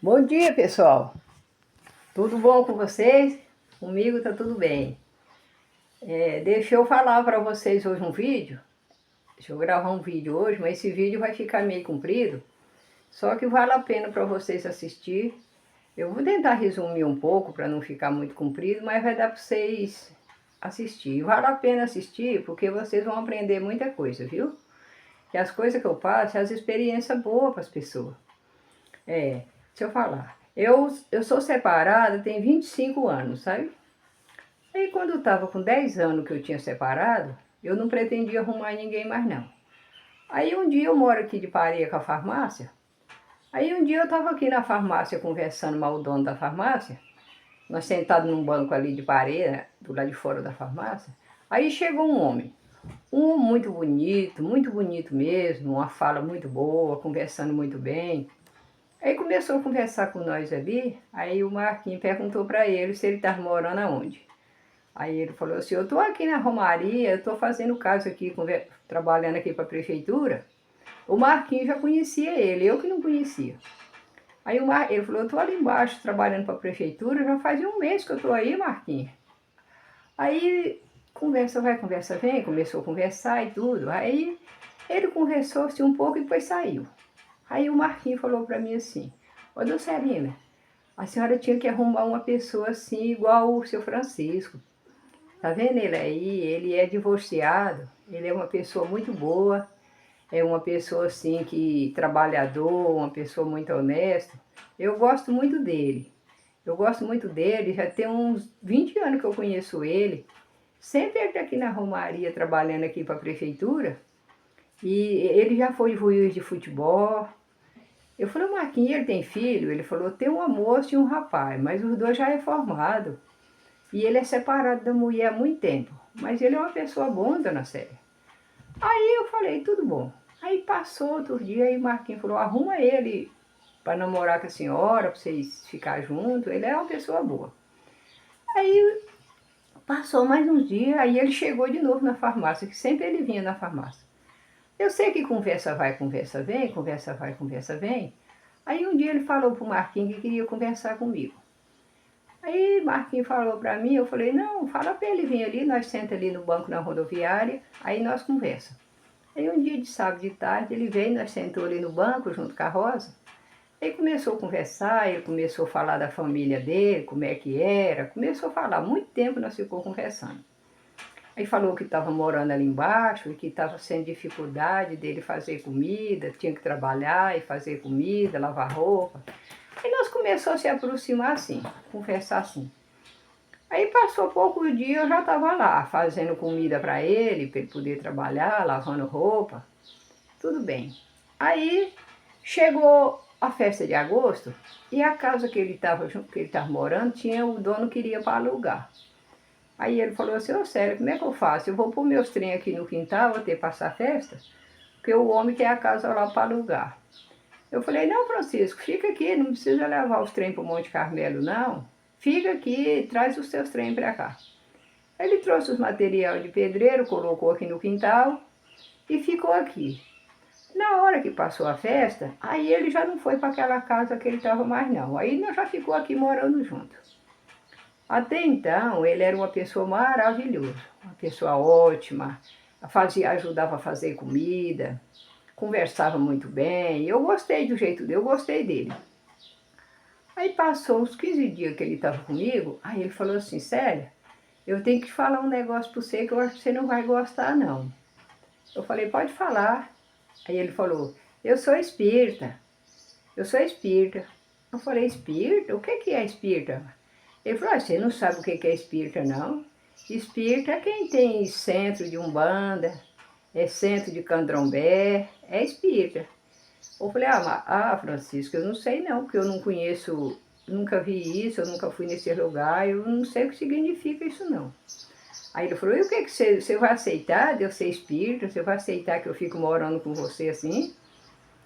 Bom dia, pessoal. Tudo bom com vocês? Comigo tá tudo bem. Deixa eu falar para vocês hoje um vídeo. Deixa eu gravar um vídeo hoje, mas esse vídeo vai ficar meio comprido. Só que vale a pena para vocês assistir. Eu vou tentar resumir um pouco para não ficar muito comprido, mas vai dar para vocês assistir. Vale a pena assistir porque vocês vão aprender muita coisa, viu? E as coisas que eu passo, as experiências boas para as pessoas. Deixa eu falar. Eu sou separada tem 25 anos, sabe? Aí quando eu tava com 10 anos que eu tinha separado, eu não pretendia arrumar ninguém mais não. Aí um dia eu moro aqui de parede com a farmácia. Aí um dia eu tava aqui na farmácia conversando com o dono da farmácia. Nós sentados num banco ali de parede, né, do lado de fora da farmácia. Aí chegou um homem. Um muito bonito mesmo, uma fala muito boa, conversando muito bem. Aí começou a conversar com nós ali, aí o Marquinhos perguntou para ele se ele estava morando aonde. Aí ele falou assim, eu estou aqui na Romaria, eu estou fazendo caso aqui, trabalhando aqui para a prefeitura. O Marquinhos já conhecia ele, eu que não conhecia. Aí ele falou, eu estou ali embaixo trabalhando para a prefeitura, já faz um mês que eu estou aí, Marquinhos. Aí conversa vai, conversa vem, começou a conversar e tudo. Aí ele conversou assim um pouco e depois saiu. Aí o Marquinhos falou para mim assim, ô Dulcerina, a senhora tinha que arrumar uma pessoa assim, igual o seu Francisco. Tá vendo ele aí? Ele é divorciado, ele é uma pessoa muito boa, é uma pessoa assim que trabalhador, uma pessoa muito honesta. Eu gosto muito dele. Eu gosto muito dele, já tem uns 20 anos que eu conheço ele. Sempre ele tá aqui na Romaria, trabalhando aqui para a prefeitura. E ele já foi juiz de futebol. Eu falei, Marquinhos, ele tem filho? Ele falou, tem uma moça e um rapaz, mas os dois já é formado. E ele é separado da mulher há muito tempo. Mas ele é uma pessoa boa, dona Célia. Aí eu falei, tudo bom. Aí passou outro dia, aí Marquinhos falou, arruma ele para namorar com a senhora, para vocês ficarem juntos. Ele é uma pessoa boa. Aí passou mais uns dias, aí ele chegou de novo na farmácia, que sempre ele vinha na farmácia. Eu sei que conversa vai, conversa vem, conversa vai, conversa vem. Aí um dia ele falou pro Marquinhos que queria conversar comigo. Aí Marquinhos falou para mim, eu falei, não, fala para ele vir ali, nós senta ali no banco na rodoviária, aí nós conversa. Aí um dia de sábado de tarde ele veio, nós sentou ali no banco junto com a Rosa. Aí começou a conversar, ele começou a falar da família dele, como é que era, começou a falar, muito tempo nós ficamos conversando. Aí falou que estava morando ali embaixo e que estava sem dificuldade dele fazer comida, tinha que trabalhar e fazer comida, lavar roupa. Aí nós começamos a se aproximar assim, conversar assim. Aí passou pouco dia, eu já estava lá, fazendo comida para ele poder trabalhar, lavando roupa, tudo bem. Aí chegou a festa de agosto e a casa que ele estava morando, tinha o dono que queria para alugar. Aí ele falou assim, ô Célia, como é que eu faço? Eu vou pôr meus trem aqui no quintal, vou ter que passar festa, porque o homem quer a casa lá para alugar. Eu falei, não, Francisco, fica aqui, não precisa levar os trem para o Monte Carmelo, não. Fica aqui, traz os seus trem para cá. Ele trouxe os material de pedreiro, colocou aqui no quintal e ficou aqui. Na hora que passou a festa, aí ele já não foi para aquela casa que ele estava mais não. Aí nós já ficou aqui morando junto. Até então, ele era uma pessoa maravilhosa, uma pessoa ótima, ajudava a fazer comida, conversava muito bem. Eu gostei do jeito dele, eu gostei dele. Aí passou uns 15 dias que ele estava comigo, aí ele falou assim, Célia, eu tenho que falar um negócio para você que eu acho que você não vai gostar não. Eu falei, pode falar. Aí ele falou, eu sou espírita, eu sou espírita. Eu falei, espírita? O que é espírita? Ele falou, você não sabe o que é espírita não? Espírita é quem tem centro de umbanda, é centro de candomblé, é espírita. Eu falei, Francisco, eu não sei não, porque eu não conheço, nunca vi isso, eu nunca fui nesse lugar, eu não sei o que significa isso não. Aí ele falou, e o que você vai aceitar de eu ser espírita? Você vai aceitar que eu fico morando com você assim?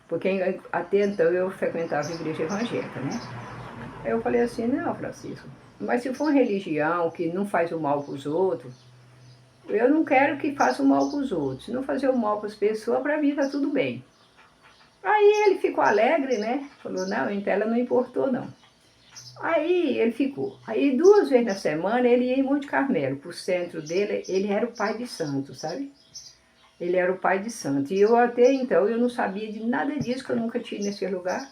Porque até então eu frequentava a igreja evangélica, né? Aí eu falei assim, não, Francisco, mas se for uma religião que não faz o mal para os outros, eu não quero que faça o mal para os outros. Se não fazer o mal para as pessoas, para mim está tudo bem. Aí ele ficou alegre, né? Falou, não, então ela não importou, não. Aí ele ficou. Aí 2 vezes na semana ele ia em Monte Carmelo, pro centro dele, ele era o pai de santo, sabe? Ele era o pai de santo. E eu até então, eu não sabia de nada disso, que eu nunca tive nesse lugar.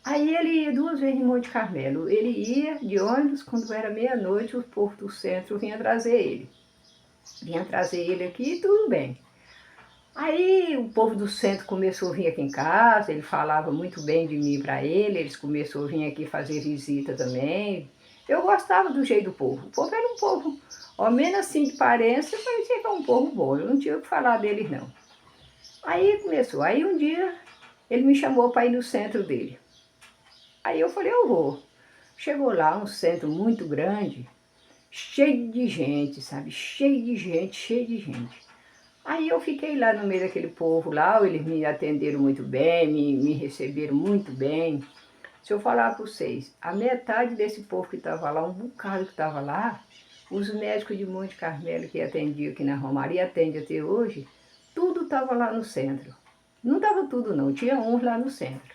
Aí ele ia 2 vezes em Monte Carmelo. Ele ia de ônibus, quando era meia-noite, o povo do centro vinha trazer ele. Vinha trazer ele aqui e tudo bem. Aí o povo do centro começou a vir aqui em casa, ele falava muito bem de mim para ele, eles começaram a vir aqui fazer visita também. Eu gostava do jeito do povo. O povo era um povo, ao menos assim de aparência, parecia que era um povo bom. Eu não tinha o que falar deles, não. Aí começou. Aí um dia ele me chamou para ir no centro dele. Aí eu falei, eu vou. Chegou lá, um centro muito grande, cheio de gente, sabe? Cheio de gente, cheio de gente. Aí eu fiquei lá no meio daquele povo lá, eles me atenderam muito bem, me receberam muito bem. Se eu falar para vocês, a metade desse povo que estava lá, um bocado que estava lá, os médicos de Monte Carmelo que atendiam aqui na Romaria, atende até hoje, tudo estava lá no centro. Não estava tudo não, tinha uns lá no centro.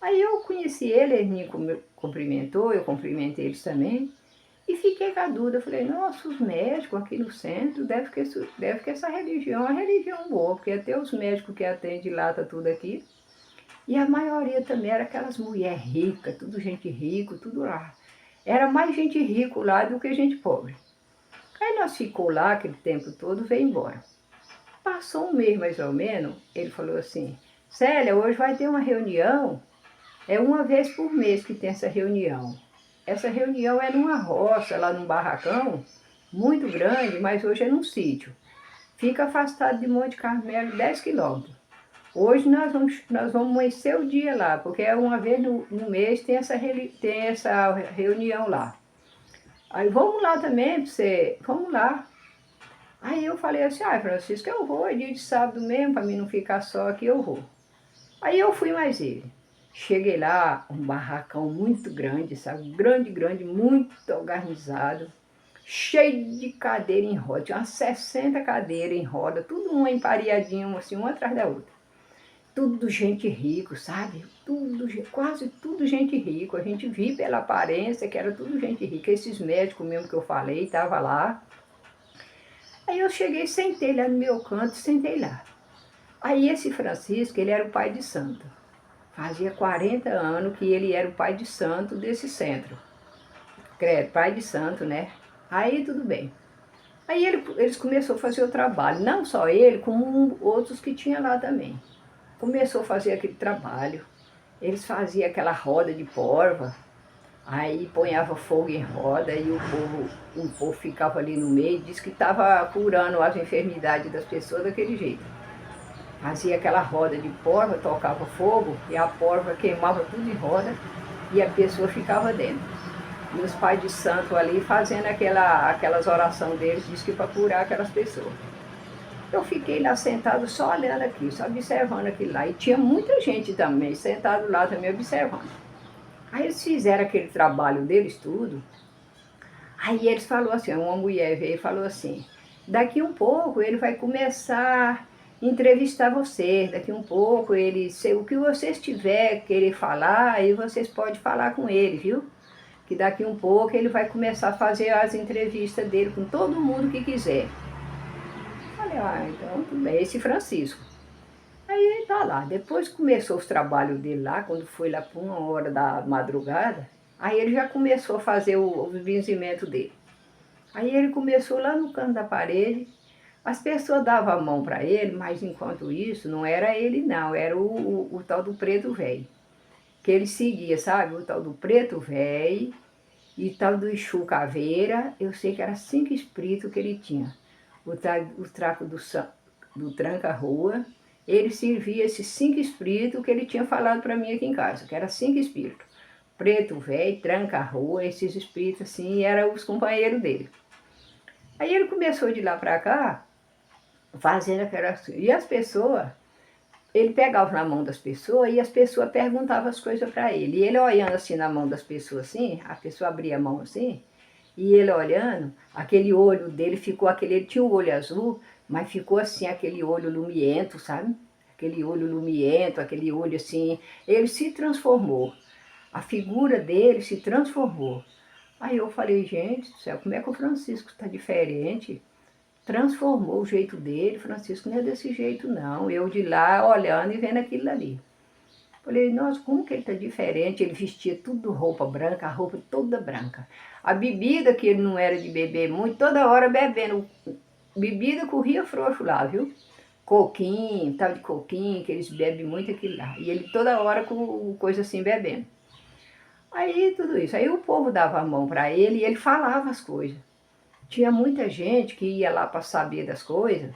Aí eu conheci ele, ele me cumprimentou, eu cumprimentei eles também. E fiquei com a dúvida, falei, nossa, os médicos aqui no centro, deve que essa religião é uma religião boa, porque até os médicos que atendem lá tá tudo aqui. E a maioria também era aquelas mulheres ricas, tudo gente rica, tudo lá. Era mais gente rica lá do que gente pobre. Aí nós ficou lá aquele tempo todo, veio embora. Passou um mês mais ou menos, ele falou assim, Célia, hoje vai ter uma reunião, é uma vez por mês que tem essa reunião. Essa reunião é numa roça, lá num barracão, muito grande, mas hoje é num sítio. Fica afastado de Monte Carmelo 10 quilômetros. Hoje nós vamos amanhecer o dia lá, porque é uma vez no mês tem essa reunião lá. Aí vamos lá também, pra você, vamos lá. Aí eu falei assim, Francisco, eu vou, é dia de sábado mesmo, para mim não ficar só aqui, eu vou. Aí eu fui mais ele. Cheguei lá, um barracão muito grande, sabe? Grande, grande, muito organizado, cheio de cadeira em roda, tinha umas 60 cadeiras em roda, tudo uma empareadinha, assim, uma atrás da outra. Tudo gente rico, sabe? Quase tudo gente rico. A gente via pela aparência que era tudo gente rica. Esses médicos mesmo que eu falei, estavam lá. Aí eu cheguei, sentei lá no meu canto, sentei lá. Aí esse Francisco, ele era o pai de santo. Fazia 40 anos que ele era o pai de santo desse centro. Credo, pai de santo, né? Aí tudo bem. Aí eles começaram a fazer o trabalho, não só ele, como outros que tinha lá também. Começou a fazer aquele trabalho. Eles faziam aquela roda de porva, aí ponhava fogo em roda e o povo ficava ali no meio, disse que estava curando as enfermidades das pessoas daquele jeito. Fazia aquela roda de porva, tocava fogo e a porva queimava tudo em roda e a pessoa ficava dentro. E os pais de santo ali fazendo aquelas orações deles, diz que para curar aquelas pessoas. Eu fiquei lá sentado só olhando aqui, só observando aquilo lá. E tinha muita gente também, sentado lá também observando. Aí eles fizeram aquele trabalho deles tudo. Aí eles falaram assim, uma mulher veio e falou assim, daqui um pouco ele vai começar a entrevistar vocês, daqui um pouco ele, o que vocês tiver querer falar, aí vocês podem falar com ele, viu? Que daqui um pouco ele vai começar a fazer as entrevistas dele com todo mundo que quiser. Falei, então tudo bem, esse Francisco. Aí ele tá lá, depois começou os trabalhos dele lá, quando foi lá por 1 hora da madrugada, aí ele já começou a fazer o benzimento dele. Aí ele começou lá no canto da parede, as pessoas davam a mão para ele, mas enquanto isso, não era ele não, era o tal do preto velho. Que ele seguia, sabe? O tal do preto velho e tal do Exu Caveira, eu sei que era 5 espíritos que ele tinha. O traco do tranca-rua, ele servia esses 5 espíritos que ele tinha falado para mim aqui em casa, que era 5 espíritos. Preto velho, tranca-rua, esses espíritos assim, eram os companheiros dele. Aí ele começou de lá para cá, fazendo aquelas... E as pessoas, ele pegava na mão das pessoas e as pessoas perguntavam as coisas para ele. E ele olhando assim na mão das pessoas assim, a pessoa abria a mão assim, e ele olhando, aquele olho dele ficou aquele... Ele tinha o olho azul, mas ficou assim, aquele olho lumiento, sabe? aquele olho lumiento, aquele olho assim, ele se transformou. A figura dele se transformou. Aí eu falei, gente do céu, como é que o Francisco está diferente? Transformou o jeito dele, Francisco não é desse jeito não. Eu de lá olhando e vendo aquilo ali. Falei, nossa, como que ele está diferente? Ele vestia tudo roupa branca, a roupa toda branca. A bebida, que ele não era de beber muito, toda hora bebendo. Bebida corria frouxo lá, viu? Coquinho, tal de coquinho, que eles bebem muito aquilo lá. E ele toda hora com coisa assim bebendo. Aí tudo isso. Aí o povo dava a mão para ele e ele falava as coisas. Tinha muita gente que ia lá para saber das coisas,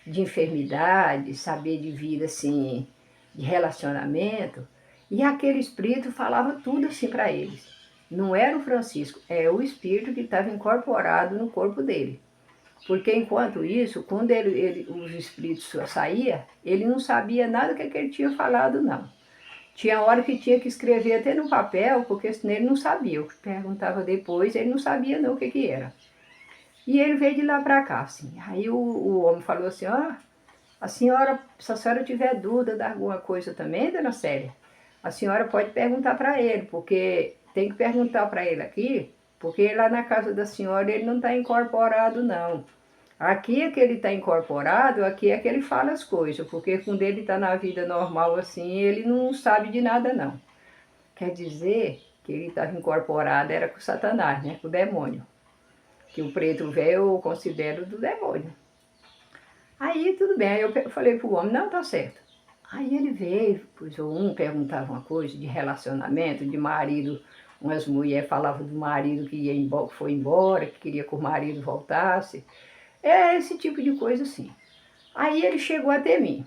de enfermidade, saber de vida assim, de relacionamento, e aquele espírito falava tudo assim para eles. Não era o Francisco, é o espírito que estava incorporado no corpo dele. Porque enquanto isso, quando os espíritos saíam, ele não sabia nada que ele tinha falado, não. Tinha hora que tinha que escrever até no papel, porque senão ele não sabia. O que perguntava depois, ele não sabia não o que era. E ele veio de lá para cá, assim. Aí o homem falou assim, ó, a senhora, se a senhora tiver dúvida de alguma coisa também, dona Célia, a senhora pode perguntar para ele, porque tem que perguntar para ele aqui, porque lá na casa da senhora ele não está incorporado, não. Aqui é que ele está incorporado, aqui é que ele fala as coisas, porque quando ele está na vida normal assim, ele não sabe de nada, não. Quer dizer que ele estava incorporado, era com Satanás, né, com o demônio. Que o preto velho eu considero do demônio. Aí tudo bem, aí eu falei pro homem, não, tá certo. Aí ele veio, pois um perguntava uma coisa de relacionamento, de marido, umas mulheres falavam do marido que ia embora, foi embora, que queria que o marido voltasse. É esse tipo de coisa assim. Aí ele chegou até mim.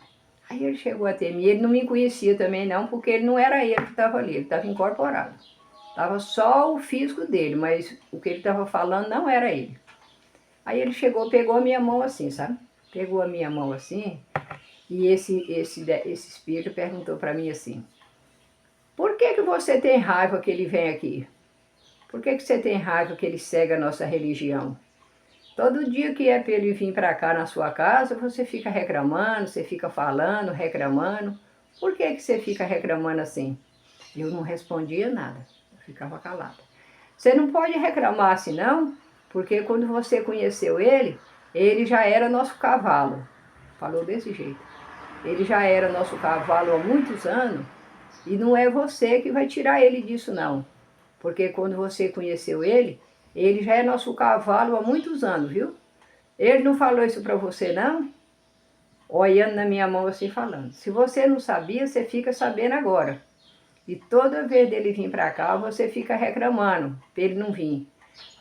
Ele não me conhecia também não, porque ele não era ele que estava ali, ele estava incorporado. Estava só o físico dele, mas o que ele estava falando não era ele. Aí ele chegou, pegou a minha mão assim, sabe? Pegou a minha mão assim, e esse espírito perguntou para mim assim, por que você tem raiva que ele vem aqui? Por que você tem raiva que ele segue a nossa religião? Todo dia que é para ele vir para cá na sua casa, você fica reclamando, você fica falando, reclamando. Por que você fica reclamando assim? Eu não respondia nada, eu ficava calada. Você não pode reclamar assim não, porque quando você conheceu ele já era nosso cavalo. Falou desse jeito. Ele já era nosso cavalo há muitos anos e não é você que vai tirar ele disso não. Porque quando você conheceu ele já é nosso cavalo há muitos anos, viu? Ele não falou isso para você não? Olhando na minha mão assim falando. Se você não sabia, você fica sabendo agora. E toda vez dele vir para cá, você fica reclamando para ele não vir.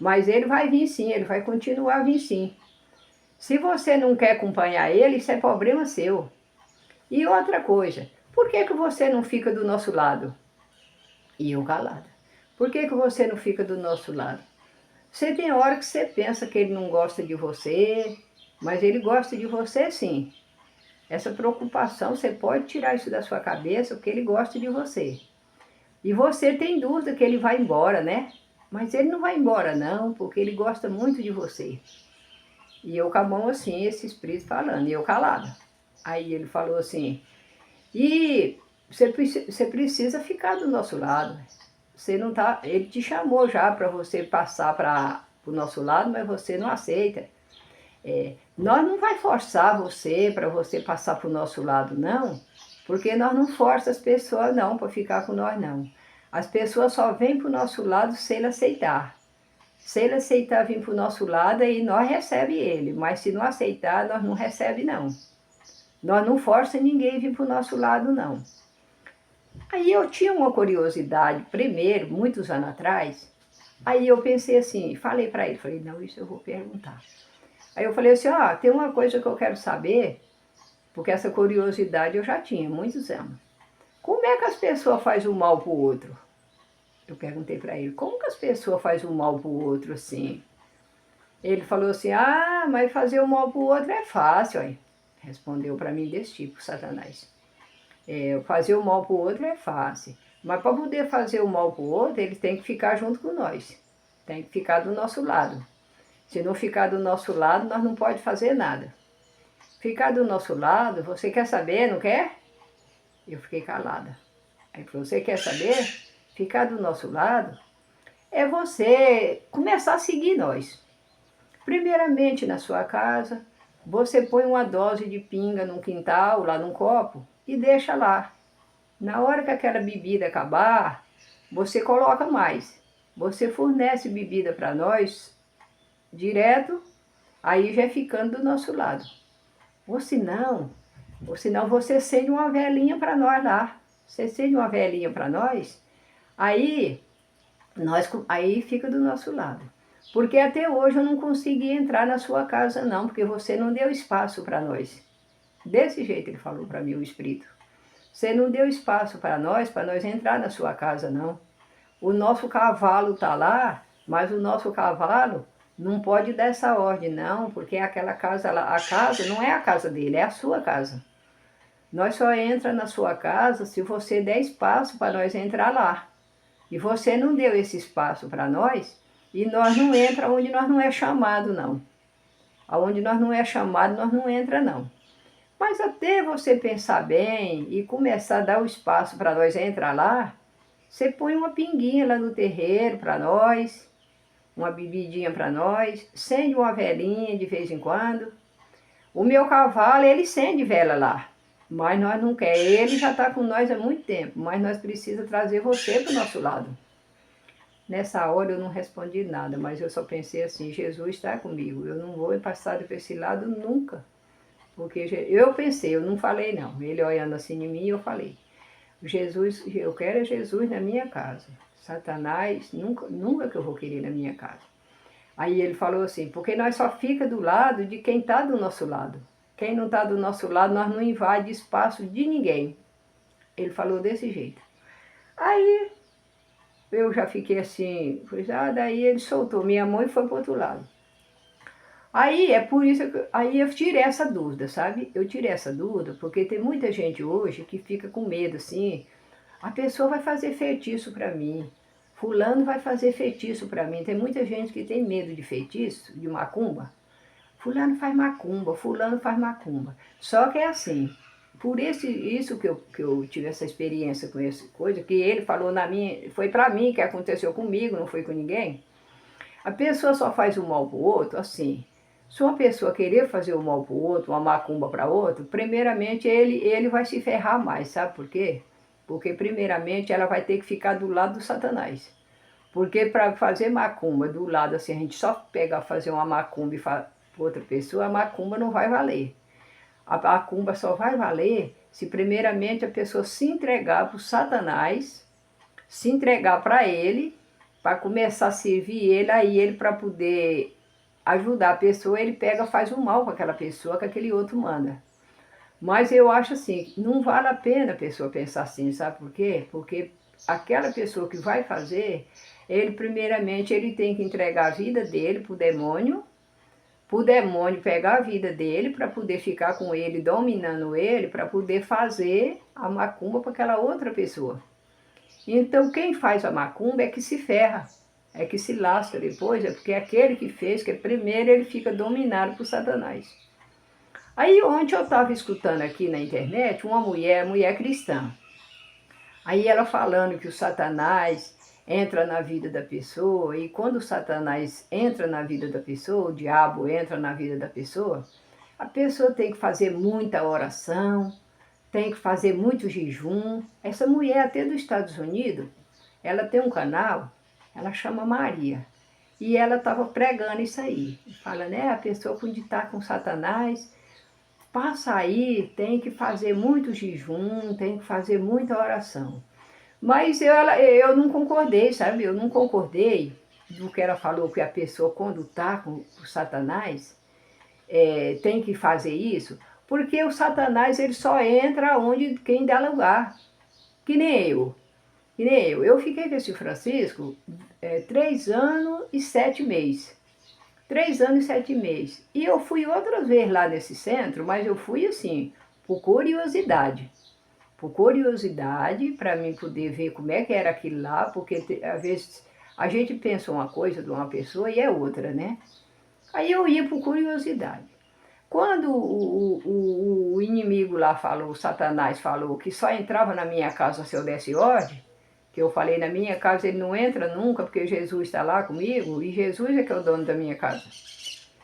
Mas ele vai vir sim, ele vai continuar a vir sim. Se você não quer acompanhar ele, isso é problema seu. E outra coisa, por que você não fica do nosso lado? E eu calada. Por que você não fica do nosso lado? Você tem hora que você pensa que ele não gosta de você, mas ele gosta de você sim. Essa preocupação, você pode tirar isso da sua cabeça, porque ele gosta de você. E você tem dúvida que ele vai embora, né? Mas ele não vai embora não, porque ele gosta muito de você. E eu com a mão assim, esse espírito falando, e eu calada. Aí ele falou assim, e você precisa ficar do nosso lado. Você não tá, ele te chamou já para você passar para o nosso lado, mas você não aceita. Nós não vai forçar você para você passar para o nosso lado, não, porque nós não forçamos as pessoas não para ficar com nós, não. As pessoas só vêm para o nosso lado se ele aceitar. Se ele aceitar vir para o nosso lado, aí nós recebemos ele, mas se não aceitar, nós não recebemos, não. Nós não forçamos ninguém a vir para o nosso lado, não. Aí eu tinha uma curiosidade, primeiro, muitos anos atrás, aí eu pensei assim, falei para ele, falei, não, isso eu vou perguntar. Aí eu falei assim, ó, tem uma coisa que eu quero saber, porque essa curiosidade eu já tinha, muitos anos. Como é que as pessoas fazem o mal pro outro? Eu perguntei para ele, como que as pessoas fazem o mal pro outro assim? Ele falou assim, ah, mas fazer o mal pro outro é fácil, aí. Respondeu para mim desse tipo, Satanás. Fazer o mal pro outro é fácil. Mas para poder fazer o mal pro outro, ele tem que ficar junto com nós. Tem que ficar do nosso lado. Se não ficar do nosso lado, nós não pode fazer nada. ficar do nosso lado, você quer saber, não quer? Eu fiquei calada. Aí você quer saber? Ficar do nosso lado é você começar a seguir nós. Primeiramente na sua casa, você põe uma dose de pinga num quintal, lá num copo, e deixa lá. Na hora que aquela bebida acabar, você coloca mais. Você fornece bebida para nós direto, aí já ficando do nosso lado. Ou senão você acende uma velinha para nós lá. Você acende uma velinha para nós, aí, aí fica do nosso lado. Porque até hoje eu não consegui entrar na sua casa não, porque você não deu espaço para nós. Desse jeito ele falou para mim, o Espírito. Você não deu espaço para nós entrar na sua casa não. O nosso cavalo está lá, mas o nosso cavalo não pode dar essa ordem não, porque aquela casa lá, a casa não é a casa dele, é a sua casa. Nós só entra na sua casa se você der espaço para nós entrar lá. E você não deu esse espaço para nós, e nós não entra onde nós não é chamado, não. Aonde nós não é chamado, nós não entra, não. Mas até você pensar bem e começar a dar o espaço para nós entrar lá, você põe uma pinguinha lá no terreiro para nós, uma bebidinha para nós, acende uma velinha de vez em quando. O meu cavalo, ele acende vela lá, mas nós não quer. Ele já está com nós há muito tempo, mas nós precisamos trazer você para o nosso lado. Nessa hora eu não respondi nada, mas eu só pensei assim, Jesus está comigo, eu não vou passar para esse lado nunca. Porque eu pensei, eu não falei não, ele olhando assim em mim, eu falei, Jesus, eu quero é Jesus na minha casa. Satanás, nunca que eu vou querer na minha casa. Aí ele falou assim, porque nós só fica do lado de quem está do nosso lado. Quem não está do nosso lado, nós não invade espaço de ninguém. Ele falou desse jeito. Aí eu já fiquei assim, daí ele soltou minha mão e foi para o outro lado. Aí é por isso que aí eu tirei essa dúvida, sabe? Eu tirei essa dúvida porque tem muita gente hoje que fica com medo assim, a pessoa vai fazer feitiço para mim, fulano vai fazer feitiço para mim. Tem muita gente que tem medo de feitiço, de macumba. Fulano faz macumba, fulano faz macumba. Só que é assim, por isso que eu tive essa experiência com essa coisa, que ele falou na minha, foi para mim que aconteceu comigo, não foi com ninguém. A pessoa só faz o mal pro outro assim. Se uma pessoa querer fazer o mal pro outro, uma macumba para outro, primeiramente ele vai se ferrar mais, sabe por quê? Porque primeiramente ela vai ter que ficar do lado do Satanás. Porque para fazer macumba do lado assim, a gente só pegar fazer uma macumba e outra pessoa, a macumba não vai valer. A macumba só vai valer se primeiramente a pessoa se entregar para o Satanás, se entregar para ele, para começar a servir ele, aí ele para poder ajudar a pessoa, ele pega, faz o mal com aquela pessoa que aquele outro manda. Mas eu acho assim, não vale a pena a pessoa pensar assim, sabe por quê? Porque aquela pessoa que vai fazer, ele primeiramente ele tem que entregar a vida dele para o demônio pegar a vida dele para poder ficar com ele, dominando ele, para poder fazer a macumba para aquela outra pessoa. Então quem faz a macumba é que se ferra, é que se lasca depois, é porque aquele que fez, que primeiro ele fica dominado por Satanás. Aí ontem eu estava escutando aqui na internet uma mulher cristã. Aí ela falando que o Satanás entra na vida da pessoa, e quando o Satanás entra na vida da pessoa, o diabo entra na vida da pessoa, a pessoa tem que fazer muita oração, tem que fazer muito jejum. Essa mulher até dos Estados Unidos, ela tem um canal, ela chama Maria, e ela estava pregando isso aí. Fala, né, a pessoa quando está com Satanás, passa aí, tem que fazer muito jejum, tem que fazer muita oração. Mas eu não concordei, sabe? Eu não concordei do que ela falou, que a pessoa quando está com o Satanás tem que fazer isso, porque o Satanás ele só entra onde quem dá lugar, que nem eu. Que nem eu. Eu fiquei com esse Francisco 3 anos e 7 meses. 3 anos e 7 meses. E eu fui outras vezes lá nesse centro, mas eu fui assim, por curiosidade. Por curiosidade, para mim poder ver como é que era aquilo lá, porque às vezes a gente pensa uma coisa de uma pessoa e é outra, né? Aí eu ia por curiosidade. Quando o inimigo lá falou, o Satanás falou que só entrava na minha casa se eu desse ordem, que eu falei, na minha casa ele não entra nunca, porque Jesus está lá comigo, e Jesus é que é o dono da minha casa.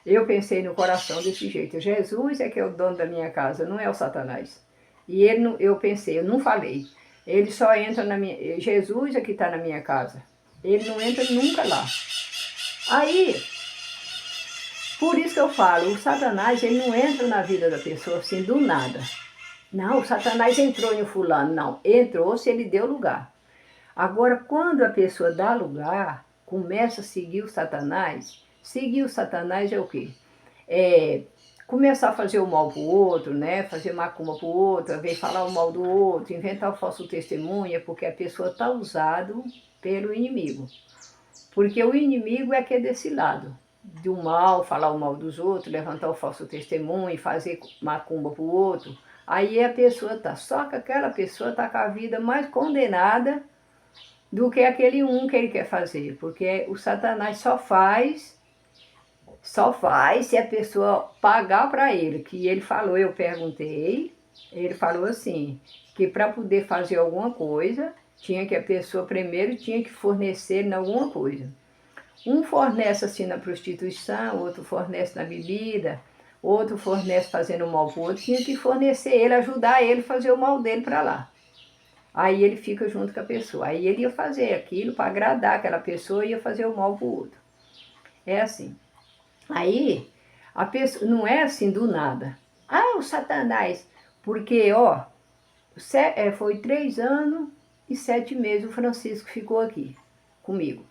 Eu pensei no coração desse jeito, Jesus é que é o dono da minha casa, não é o Satanás. E ele não, eu pensei, eu não falei, ele só entra na minha, Jesus é que está na minha casa, ele não entra nunca lá. Aí, por isso que eu falo, o Satanás ele não entra na vida da pessoa assim do nada. Não, o Satanás entrou em fulano, não, entrou se ele deu lugar. Agora, quando a pessoa dá lugar, começa a seguir o Satanás é o quê? É começar a fazer o mal para o outro, né? Fazer macumba para o outro, ver falar o mal do outro, inventar o falso testemunha, porque a pessoa está usada pelo inimigo. Porque o inimigo é que é desse lado, do mal, falar o mal dos outros, levantar o falso testemunho, fazer macumba para o outro. Aí a pessoa tá, só que aquela pessoa está com a vida mais condenada do que aquele um que ele quer fazer, porque o Satanás só faz se a pessoa pagar para ele, que ele falou, eu perguntei, ele falou assim, que para poder fazer alguma coisa, tinha que a pessoa primeiro tinha que fornecer em alguma coisa. Um fornece assim na prostituição, outro fornece na bebida, outro fornece fazendo mal para o outro, tinha que fornecer ele, ajudar ele a fazer o mal dele para lá. Aí ele fica junto com a pessoa. Aí ele ia fazer aquilo para agradar aquela pessoa e ia fazer o mal para o outro. É assim. Aí a pessoa não é assim do nada. Ah, o Satanás. Porque, ó, foi 3 anos e 7 meses o Francisco ficou aqui comigo.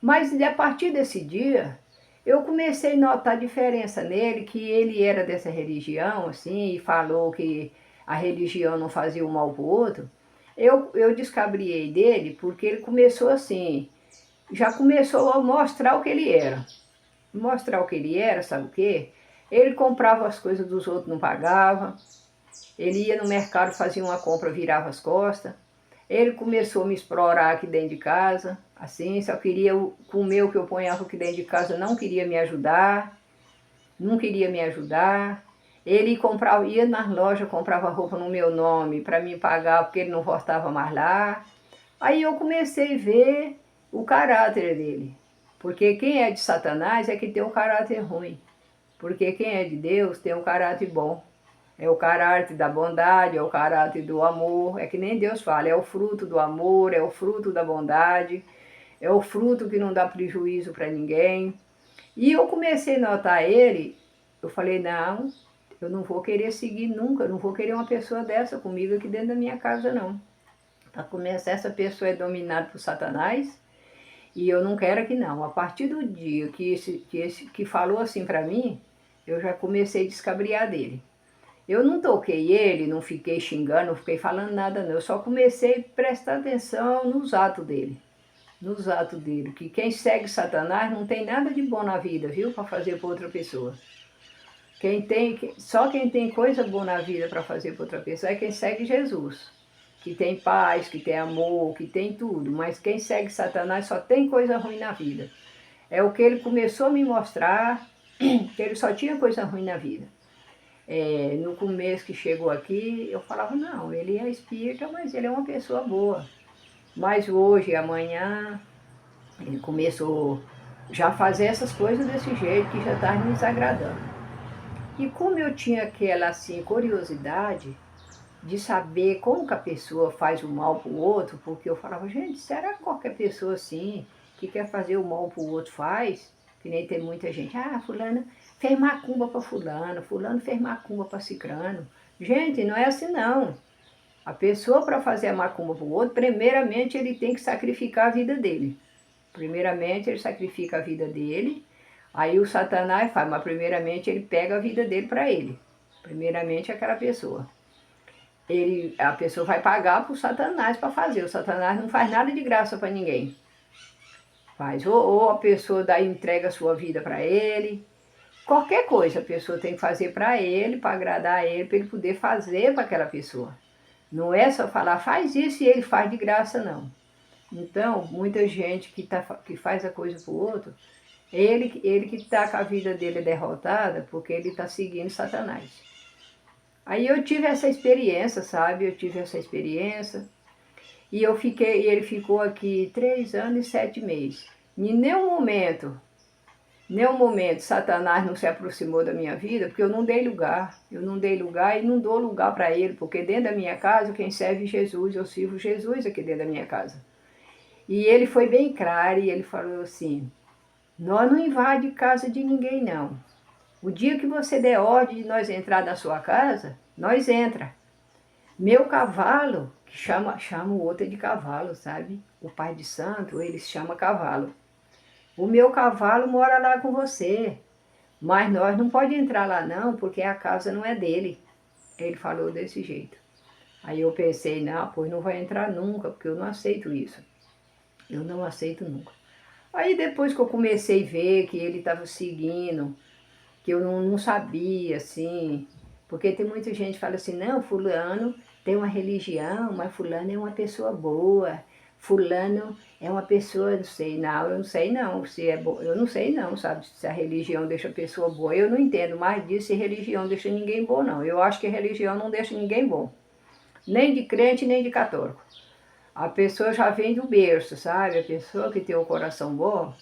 Mas a partir desse dia, eu comecei a notar a diferença nele, que ele era dessa religião, assim, e falou que a religião não fazia o mal para o outro. Eu descabriei dele porque ele começou assim, já começou a mostrar o que ele era. Mostrar o que ele era, sabe o quê? Ele comprava as coisas dos outros, não pagava. Ele ia no mercado, fazia uma compra, virava as costas. Ele começou a me explorar aqui dentro de casa, assim, só queria comer o que eu ponhava aqui dentro de casa, não queria me ajudar, não queria me ajudar. Ele comprava, ia nas lojas, comprava roupa no meu nome para me pagar, porque ele não voltava mais lá. Aí eu comecei a ver o caráter dele. Porque quem é de Satanás é que tem um caráter ruim. Porque quem é de Deus tem um caráter bom. É o caráter da bondade, é o caráter do amor. É que nem Deus fala, é o fruto do amor, é o fruto da bondade, é o fruto que não dá prejuízo para ninguém. E eu comecei a notar ele, eu falei, não, eu não vou querer seguir nunca, eu não vou querer uma pessoa dessa comigo aqui dentro da minha casa, não. Para começar, essa pessoa é dominada por Satanás e eu não quero que não. A partir do dia que falou assim para mim, eu já comecei a descabriar dele. Eu não toquei ele, não fiquei xingando, não fiquei falando nada não. Eu só comecei a prestar atenção nos atos dele. Nos atos dele. Que quem segue Satanás não tem nada de bom na vida, viu? Para fazer para outra pessoa. Só quem tem coisa boa na vida para fazer para outra pessoa é quem segue Jesus. Que tem paz, que tem amor, que tem tudo. Mas quem segue Satanás só tem coisa ruim na vida. É o que ele começou a me mostrar, que ele só tinha coisa ruim na vida. No começo que chegou aqui, eu falava, não, ele é espírita, mas ele é uma pessoa boa. Mas hoje, amanhã, ele começou já a fazer essas coisas desse jeito, que já estava me desagradando. E como eu tinha aquela, assim, curiosidade de saber como que a pessoa faz o mal para o outro, porque eu falava, gente, será que qualquer pessoa assim, que quer fazer o mal para o outro faz? Que nem tem muita gente, fulano fez macumba para fulano, fulano fez macumba para cicrano. Gente, não é assim não. A pessoa para fazer a macumba para o outro, primeiramente ele tem que sacrificar a vida dele. Primeiramente ele sacrifica a vida dele, aí o Satanás faz, mas primeiramente ele pega a vida dele para ele. Primeiramente aquela pessoa. A pessoa vai pagar para o Satanás para fazer. O Satanás não faz nada de graça para ninguém. Faz. Ou a pessoa daí entrega a sua vida para ele. Qualquer coisa a pessoa tem que fazer para ele, para agradar ele, para ele poder fazer para aquela pessoa. Não é só falar, faz isso e ele faz de graça, não. Então, muita gente que faz a coisa para o outro, Ele que está com a vida dele derrotada porque ele está seguindo Satanás. Aí eu tive essa experiência, sabe? Eu tive essa experiência. E ele ficou aqui 3 anos e 7 meses. Em nenhum momento Satanás não se aproximou da minha vida, porque eu não dei lugar. Eu não dei lugar e não dou lugar para ele, porque dentro da minha casa quem serve é Jesus, eu sirvo Jesus aqui dentro da minha casa. E ele foi bem claro e ele falou assim: nós não invade casa de ninguém não. O dia que você der ordem de nós entrar na sua casa, nós entra. Meu cavalo, que chama o outro de cavalo, sabe? O pai de santo, ele se chama cavalo. O meu cavalo mora lá com você, mas nós não pode entrar lá não, porque a casa não é dele. Ele falou desse jeito. Aí eu pensei, não, pois não vai entrar nunca, porque eu não aceito isso. Eu não aceito nunca. Aí depois que eu comecei a ver que ele estava seguindo, que eu não sabia, assim, porque tem muita gente que fala assim, não, fulano tem uma religião, mas fulano é uma pessoa boa, fulano é uma pessoa, não sei, não, eu não sei não, se é bom, eu não sei não, sabe, se a religião deixa a pessoa boa, eu não entendo mais disso se religião deixa ninguém bom não, eu acho que religião não deixa ninguém bom, nem de crente, nem de católico. A pessoa já vem do berço, sabe? A pessoa que tem o coração bom,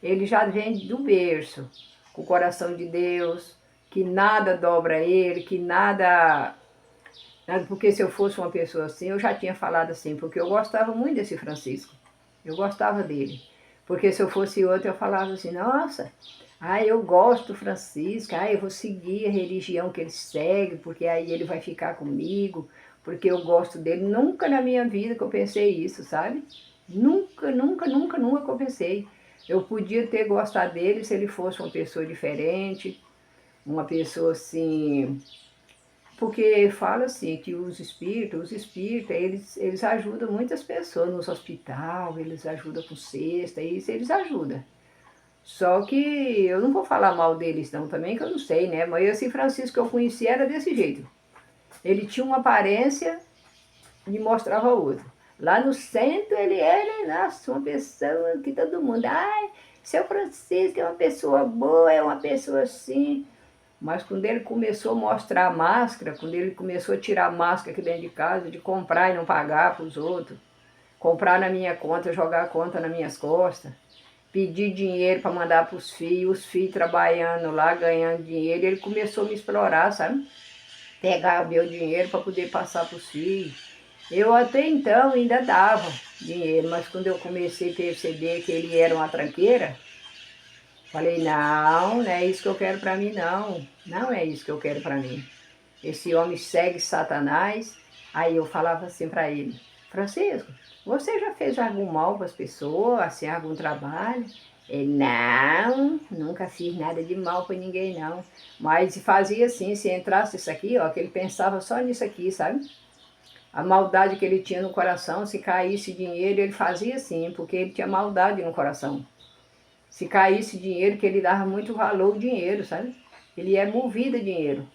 ele já vem do berço, com o coração de Deus, que nada dobra ele, que nada. Porque se eu fosse uma pessoa assim, eu já tinha falado assim, porque eu gostava muito desse Francisco. Eu gostava dele. Porque se eu fosse outro, eu falava assim, nossa, eu gosto do Francisco, eu vou seguir a religião que ele segue, porque aí ele vai ficar comigo, porque eu gosto dele. Nunca na minha vida que eu pensei isso, sabe? Nunca, nunca, nunca, nunca que eu pensei. Eu podia ter gostado dele se ele fosse uma pessoa diferente, uma pessoa assim. Porque fala assim que os espíritos, eles ajudam muitas pessoas nos hospitais, eles ajudam com cesta, isso eles ajudam. Só que eu não vou falar mal deles não também, que eu não sei, né? Mas esse Francisco que eu conheci era desse jeito. Ele tinha uma aparência e mostrava outro. Lá no centro ele era, nossa, uma pessoa que todo mundo, seu Francisco é uma pessoa boa, é uma pessoa assim. Mas quando ele começou a mostrar a máscara, quando ele começou a tirar a máscara aqui dentro de casa, de comprar e não pagar para os outros, comprar na minha conta, jogar a conta nas minhas costas, pedir dinheiro para mandar para os filhos trabalhando lá, ganhando dinheiro, ele começou a me explorar, sabe? Pegar meu dinheiro para poder passar para os filhos. Eu até então ainda dava dinheiro, mas quando eu comecei a perceber que ele era uma tranqueira, falei, não, não é isso que eu quero para mim, não. Não é isso que eu quero para mim. Esse homem segue Satanás. Aí eu falava assim para ele, Francisco, você já fez algum mal para as pessoas, assim, algum trabalho? Ele, não, nunca fiz nada de mal para ninguém, não. Mas fazia assim, se entrasse isso aqui, ó, que ele pensava só nisso aqui, sabe? A maldade que ele tinha no coração, se caísse dinheiro, ele fazia assim, porque ele tinha maldade no coração. Se caísse dinheiro, que ele dava muito valor ao dinheiro, sabe? Ele é movido a dinheiro.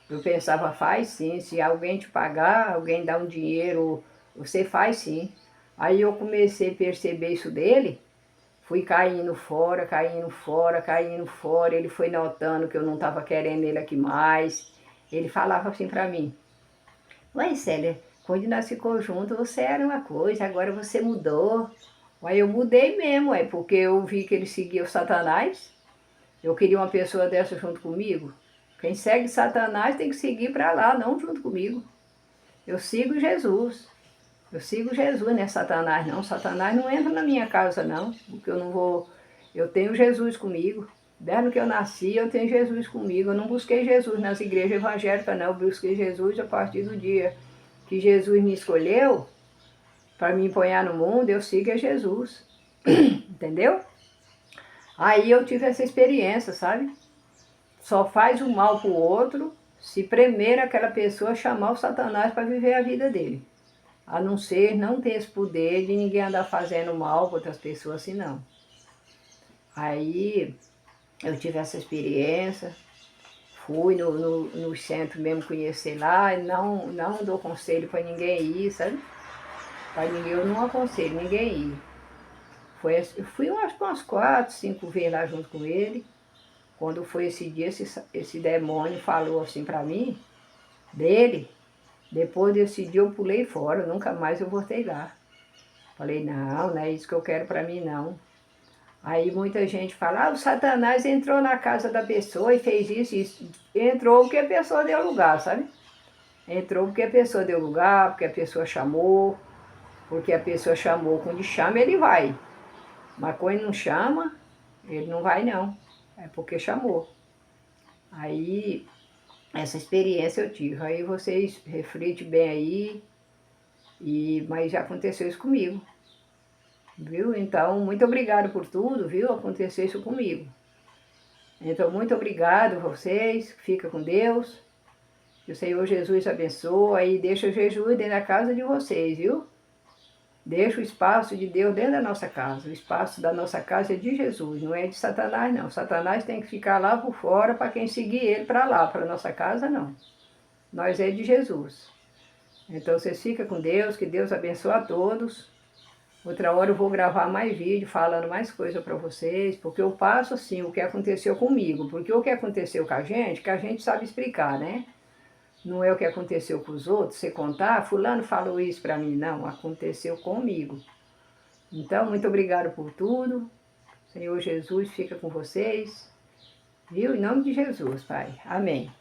Eu pensava, faz sim, se alguém te pagar, alguém dá um dinheiro, você faz sim. Aí eu comecei a perceber isso dele, fui caindo fora, caindo fora, caindo fora. Ele foi notando que eu não estava querendo ele aqui mais. Ele falava assim para mim, ué Célia, quando nós ficamos juntos, você era uma coisa, agora você mudou. Aí eu mudei mesmo, porque eu vi que ele seguia o Satanás. Eu queria uma pessoa dessa junto comigo. Quem segue Satanás tem que seguir para lá, não junto comigo. Eu sigo Jesus. Eu sigo Jesus, não é Satanás não. Satanás não entra na minha casa não, porque eu não vou. Eu tenho Jesus comigo. Desde que eu nasci, eu tenho Jesus comigo. Eu não busquei Jesus nas igrejas evangélicas, não. Eu busquei Jesus a partir do dia que Jesus me escolheu para me empunhar no mundo. Eu sigo a Jesus. Entendeu? Aí eu tive essa experiência, sabe? Só faz o mal pro outro se primeiro aquela pessoa chamar o Satanás para viver a vida dele. A não ser não ter esse poder de ninguém andar fazendo mal para outras pessoas assim, não. Aí eu tive essa experiência, fui no centro mesmo conhecer lá, e não dou conselho para ninguém ir, sabe? Para ninguém, eu não aconselho ninguém ir. Eu fui umas 4, 5 vezes lá junto com ele. Quando foi esse dia, esse demônio falou assim pra mim, dele. Depois desse dia eu pulei fora, nunca mais eu voltei lá. Falei, não é isso que eu quero pra mim não. Aí muita gente fala, o Satanás entrou na casa da pessoa e fez isso e isso. Entrou porque a pessoa deu lugar, sabe? Entrou porque a pessoa deu lugar, porque a pessoa chamou, porque a pessoa chamou. Quando chama, ele vai. Mas quando não chama, ele não vai não. É porque chamou. Aí, essa experiência eu tive. Aí vocês refletem bem aí, mas já aconteceu isso comigo. Viu? Então, muito obrigado por tudo, viu? Aconteceu isso comigo. Então, muito obrigado a vocês. Fica com Deus. Que o Senhor Jesus abençoe e deixa Jesus dentro da casa de vocês, viu? Deixa o espaço de Deus dentro da nossa casa. O espaço da nossa casa é de Jesus, não é de Satanás, não. Satanás tem que ficar lá por fora para quem seguir ele para lá, para nossa casa, não. Nós é de Jesus. Então, vocês ficam com Deus, que Deus abençoe a todos. Outra hora eu vou gravar mais vídeo falando mais coisa para vocês, porque eu passo assim o que aconteceu comigo, porque o que aconteceu com a gente, que a gente sabe explicar, né? Não é o que aconteceu com os outros, você contar, fulano falou isso para mim, não, aconteceu comigo. Então, muito obrigado por tudo, Senhor Jesus fica com vocês, viu? Em nome de Jesus, Pai, amém.